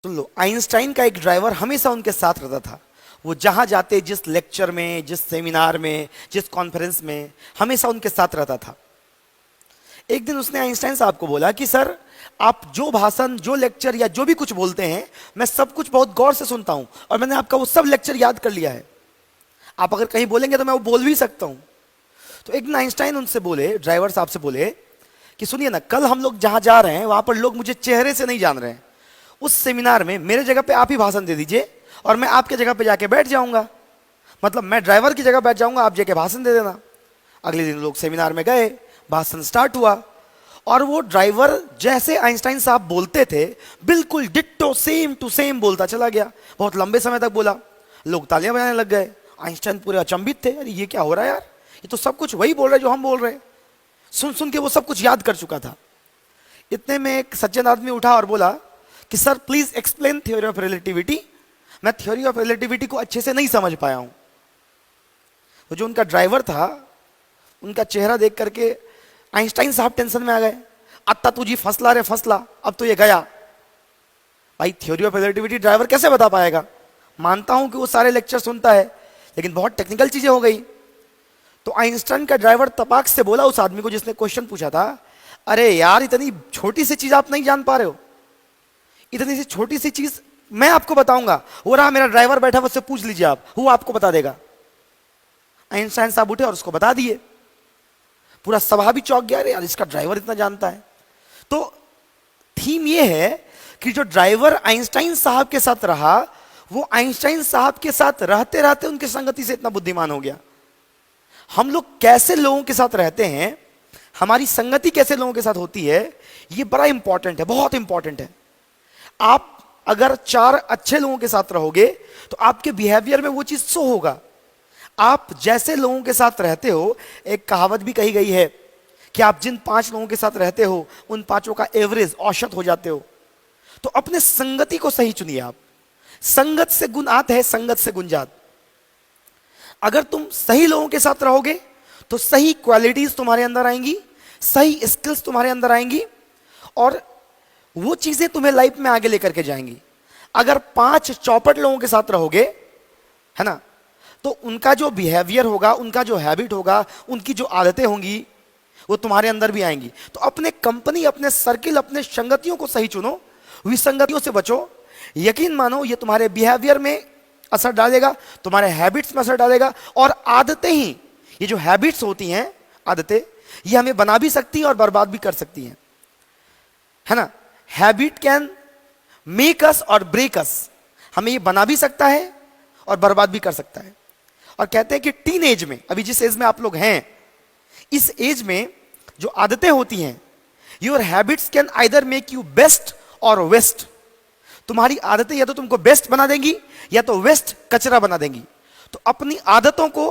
सुन लो, Einstein का एक driver हमेशा उनके साथ रहता था। वो जहां जाते, जिस लेक्चर में, जिस सेमिनार में, जिस कॉन्फ्रेंस में, हमेशा उनके साथ रहता था। एक दिन उसने आइंस्टाइन साहब को बोला कि सर, आप जो भाषण, जो लेक्चर या जो भी कुछ बोलते हैं, मैं सब कुछ बहुत गौर से सुनता हूं और मैंने आपका वो सब लेक्चर याद कर लिया है। आप अगर कहीं बोलेंगे तो मैं वो बोल भी सकता हूं। तो एक दिन आइंस्टाइन उनसे बोले, ड्राइवर साहब से बोले कि सुनिए ना, कल हम लोग जहां जा रहे हैं वहां पर लोग मुझे चेहरे से नहीं जान रहे हैं। उस सेमिनार में मेरे जगह पे आप ही भाषण दे दीजिए और मैं आपके जगह पे जाके बैठ जाऊंगा। मतलब मैं ड्राइवर की जगह बैठ जाऊंगा, आप जाके भाषण दे देना। अगले दिन लोग सेमिनार में गए, भाषण स्टार्ट हुआ और वो ड्राइवर जैसे आइंस्टाइन साहब बोलते थे, बिल्कुल डिट्टो सेम टू सेम बोलता चला गया। बहुत लंबे समय तक बोला, लोग तालियां बजाने लग गए। आइंस्टाइन पूरे अचंभित थे, अरे ये क्या हो रहा है यार, ये तो सब कुछ वही बोल रहे जो हम बोल रहे हैं। सुन सुन के वो सब कुछ याद कर चुका था। इतने में एक सज्जन आदमी उठा और बोला कि sir please explain theory of relativity. मैं थ्योरी ऑफ रिलेटिविटी को अच्छे से नहीं समझ पाया हूं। वो जो उनका ड्राइवर था, उनका चेहरा देख करके आइंस्टाइन साहब टेंशन में आ गए। अत्ता तुझी फसला रे फसला, अब तो ये गया। भाई थ्योरी ऑफ रिलेटिविटी ड्राइवर कैसे बता पाएगा? मानता हूं कि वो सारे लेक्चर सुनता है, लेकिन बहुत टेक्निकल चीजें हो गई। तो आइंस्टाइन का ड्राइवर तपाक से बोला उस आदमी को जिसने क्वेश्चन पूछा था, अरे यार, इतनी छोटी सी चीज आप नहीं जान पा रहे हो? इतनी सी छोटी सी चीज मैं आपको बताऊंगा, वो रहा मेरा ड्राइवर बैठा, उससे पूछ लीजिए आप, वो आपको बता देगा। आइंस्टाइन साहब उठे और उसको बता दिए। पूरा सभा भी चौंक गया, अरे यार इसका ड्राइवर इतना जानता है। तो थीम ये है कि जो ड्राइवर आइंस्टाइन साहब के साथ रहा, वो आइंस्टाइन साहब के साथ रहते रहते उनकी संगति से इतना बुद्धिमान हो गया। हम लोग कैसे लोगों के साथ रहते हैं, हमारी संगति कैसे लोगों के साथ होती है, ये बड़ा इंपॉर्टेंट है, बहुत इंपॉर्टेंट है। आप अगर 4 अच्छे लोगों के साथ रहोगे तो आपके बिहेवियर में वो चीज शो होगा। आप जैसे लोगों के साथ रहते हो, एक कहावत भी कही गई है कि आप जिन 5 लोगों के साथ रहते हो, उन 5 का एवरेज, औसत हो जाते हो। तो अपने संगति को सही चुनिए आप। संगत से गुण आते हैं, संगत से गुण जात। अगर तुम सही लोगों के साथ रहोगे तो सही क्वालिटीज तुम्हारे अंदर आएंगी, सही स्किल्स तुम्हारे अंदर आएंगी और वो चीजें तुम्हें लाइफ में आगे लेकर के जाएंगी। अगर 5 चौपट लोगों के साथ रहोगे, है ना, तो उनका जो बिहेवियर होगा, उनका जो हैबिट होगा, उनकी जो आदतें होंगी, वो तुम्हारे अंदर भी आएंगी। तो अपने कंपनी, अपने सर्किल, अपने संगतियों को सही चुनो, विसंगतियों से बचो। यकीन मानो ये तुम्हारे बिहेवियर में असर डालेगा, तुम्हारे हैबिट्स में असर डालेगा। और आदतें ही, ये जो हैबिट्स होती हैं, आदतें, ये हमें बना भी सकती हैं और बर्बाद भी कर सकती हैं, है ना। हैबिट कैन मेक अस और ब्रेक अस। हमें ये बना भी सकता है और बर्बाद भी कर सकता है। और कहते हैं कि टीन एज में, अभी जिस एज में आप लोग हैं, इस एज में जो आदतें होती हैं, your habits can either make you best और वेस्ट। तुम्हारी आदतें या तो तुमको बेस्ट बना देंगी या तो वेस्ट, कचरा बना देंगी। तो अपनी आदतों को,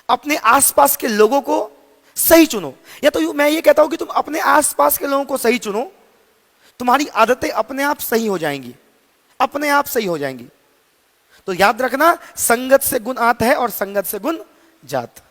अपने आसपास के लोगों को सही चुनो। या तो मैं ये कहता हूं कि तुम अपने आसपास के लोगों को सही चुनो, तुम्हारी आदतें अपने आप सही हो जाएंगी, अपने आप सही हो जाएंगी। तो याद रखना, संगत से गुण आता है और संगत से गुण जात।